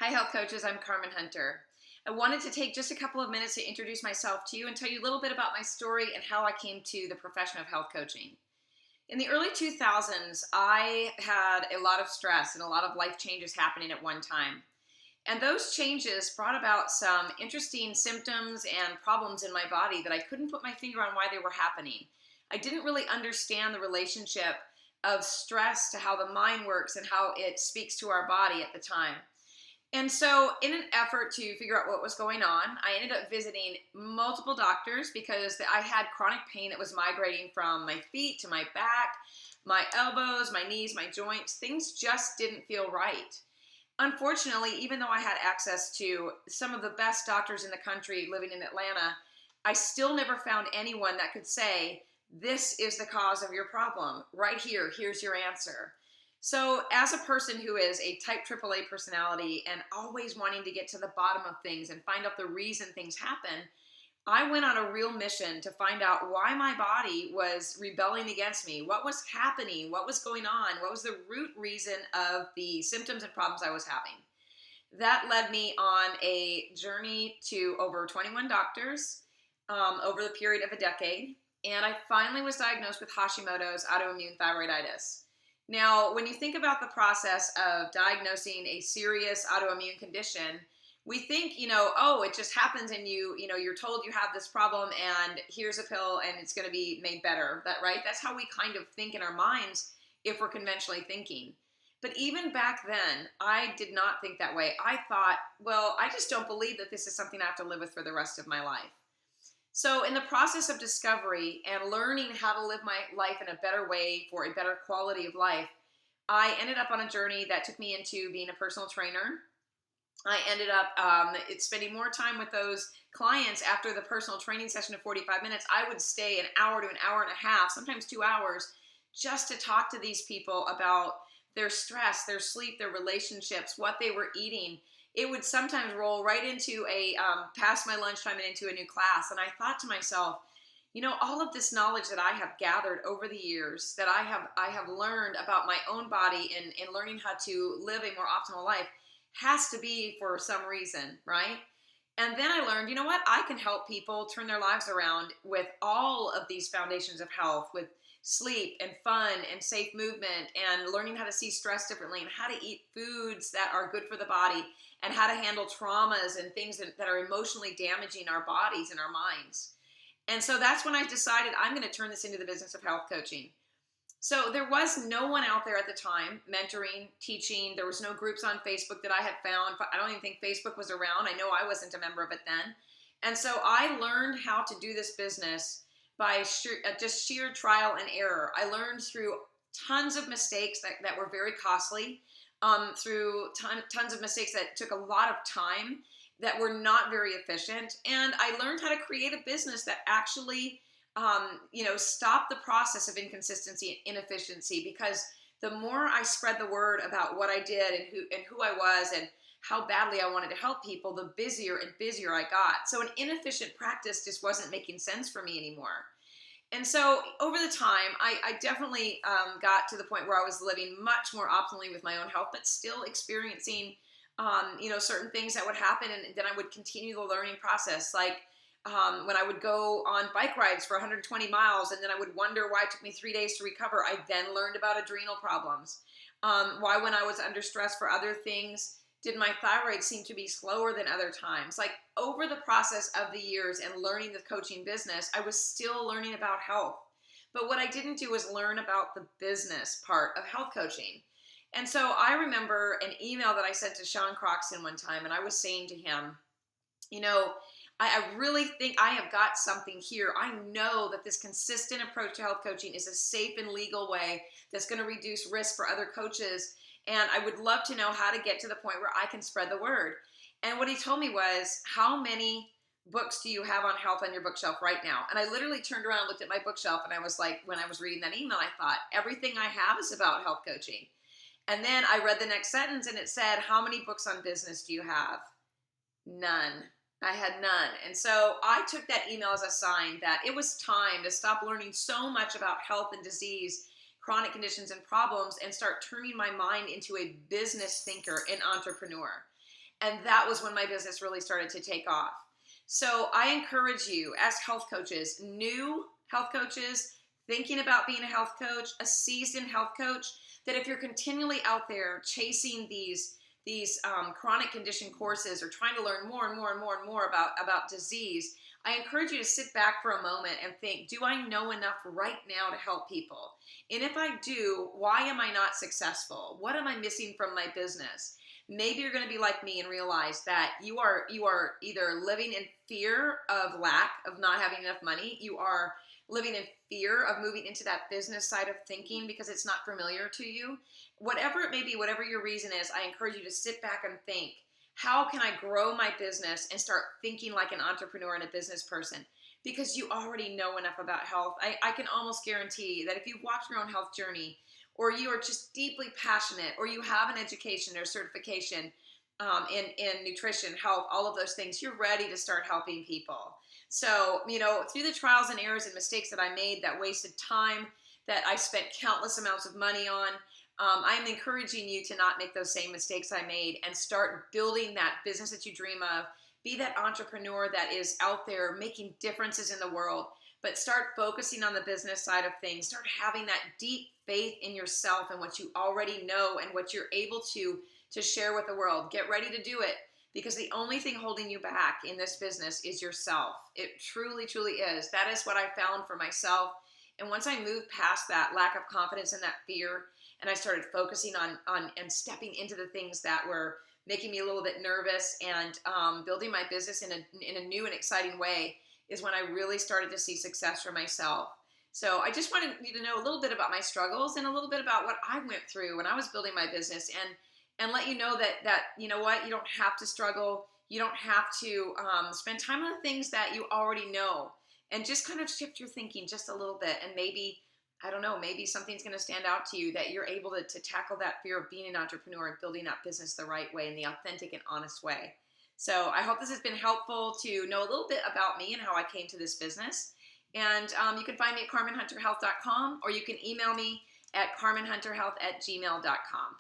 Hi, health coaches. I'm Carmen Hunter. I wanted to take just a couple of minutes to introduce myself to you and tell you a little bit about my story and how I came to the profession of health coaching. In the early 2000s, I had a lot of stress and a lot of life changes happening at one time. And those changes brought about some interesting symptoms and problems in my body that I couldn't put my finger on why they were happening. I didn't really understand the relationship of stress to how the mind works and how it speaks to our body at the time. And so, in an effort to figure out what was going on, I ended up visiting multiple doctors because I had chronic pain that was migrating from my feet to my back, my elbows, my knees, my joints. Things just didn't feel right. Unfortunately, even though I had access to some of the best doctors in the country living in Atlanta, I still never found anyone that could say, "This is the cause of your problem. Right here, here's your answer." So, as a person who is a type AAA personality and always wanting to get to the bottom of things and find out the reason things happen, I went on a real mission to find out why my body was rebelling against me. What was happening? What was going on? What was the root reason of the symptoms and problems I was having? That led me on a journey to over 21 doctors over the period of a decade. And I finally was diagnosed with Hashimoto's autoimmune thyroiditis. Now, when you think about the process of diagnosing a serious autoimmune condition, we think, oh, it just happens and you're told you have this problem and here's a pill and it's going to be made better. Right? That's how we kind of think in our minds if we're conventionally thinking. But even back then, I did not think that way. I thought, well, I just don't believe that this is something I have to live with for the rest of my life. So in the process of discovery and learning how to live my life in a better way for a better quality of life, I ended up on a journey that took me into being a personal trainer. I ended up spending more time with those clients after the personal training session of 45 minutes. I would stay an hour to an hour and a half, sometimes 2 hours, just to talk to these people about their stress, their sleep, their relationships, what they were eating. It would sometimes roll right into past my lunchtime and into a new class. And I thought to myself, all of this knowledge that I have gathered over the years, that I have learned about my own body and learning how to live a more optimal life has to be for some reason, right? And then I learned, what? I can help people turn their lives around with all of these foundations of health, with sleep and fun and safe movement and learning how to see stress differently and how to eat foods that are good for the body and how to handle traumas and things that are emotionally damaging our bodies and our minds. And so that's when I decided I'm going to turn this into the business of health coaching. So there was no one out there at the time mentoring, teaching. There was no groups on Facebook that I had found. I don't even think Facebook was around. I know I wasn't a member of it then. And so I learned how to do this business by just sheer trial and error. I learned through tons of mistakes that were very costly, through tons of mistakes that took a lot of time, that were not very efficient. And I learned how to create a business that actually stop the process of inconsistency and inefficiency, because the more I spread the word about what I did and who I was and how badly I wanted to help people, the busier and busier I got. So an inefficient practice just wasn't making sense for me anymore. And so over the time, I definitely got to the point where I was living much more optimally with my own health, but still experiencing, certain things that would happen. And then I would continue the learning process. Like, when I would go on bike rides for 120 miles and then I would wonder why it took me 3 days to recover, I then learned about adrenal problems. Why when I was under stress for other things, did my thyroid seem to be slower than other times? Like, over the process of the years and learning the coaching business, I was still learning about health. But what I didn't do was learn about the business part of health coaching. And so I remember an email that I sent to Sean Croxton one time, and I was saying to him, I really think I have got something here. I know that this consistent approach to health coaching is a safe and legal way that's going to reduce risk for other coaches. And I would love to know how to get to the point where I can spread the word. And what he told me was, how many books do you have on health on your bookshelf right now? And I literally turned around and looked at my bookshelf, and I was like, when I was reading that email, I thought, everything I have is about health coaching. And then I read the next sentence and it said, how many books on business do you have? None. I had none. And so I took that email as a sign that it was time to stop learning so much about health and disease, chronic conditions and problems, and start turning my mind into a business thinker, an entrepreneur. And that was when my business really started to take off. So I encourage you as health coaches, new health coaches, thinking about being a health coach, a seasoned health coach, that if you're continually out there chasing these chronic condition courses or trying to learn more and more and more and more about disease, I encourage you to sit back for a moment and think, do I know enough right now to help people? And if I do, why am I not successful? What am I missing from my business? Maybe you're going to be like me and realize that you are either living in fear of lack, of not having enough money. You are living in fear of moving into that business side of thinking because it's not familiar to you. Whatever it may be, whatever your reason is, I encourage you to sit back and think, how can I grow my business and start thinking like an entrepreneur and a business person? Because you already know enough about health. I can almost guarantee that if you've walked your own health journey, or you are just deeply passionate, or you have an education or certification in nutrition, health, all of those things, you're ready to start helping people. So, through the trials and errors and mistakes that I made that wasted time, that I spent countless amounts of money on, I'm encouraging you to not make those same mistakes I made and start building that business that you dream of. Be that entrepreneur that is out there making differences in the world, but start focusing on the business side of things. Start having that deep faith in yourself and what you already know and what you're able to share with the world. Get ready to do it, because the only thing holding you back in this business is yourself. It truly, truly is. That is what I found for myself. And once I moved past that lack of confidence and that fear, and I started focusing on and stepping into the things that were making me a little bit nervous and building my business in a new and exciting way, is when I really started to see success for myself. So I just wanted you to know a little bit about my struggles and a little bit about what I went through when I was building my business, and let you know that you know what, you don't have to struggle. You don't have to spend time on the things that you already know, and just kind of shift your thinking just a little bit, and maybe, I don't know, maybe something's going to stand out to you that you're able to tackle that fear of being an entrepreneur and building that business the right way, in the authentic and honest way. So I hope this has been helpful to know a little bit about me and how I came to this business. And you can find me at carmenhunterhealth.com, or you can email me at carmenhunterhealth@gmail.com.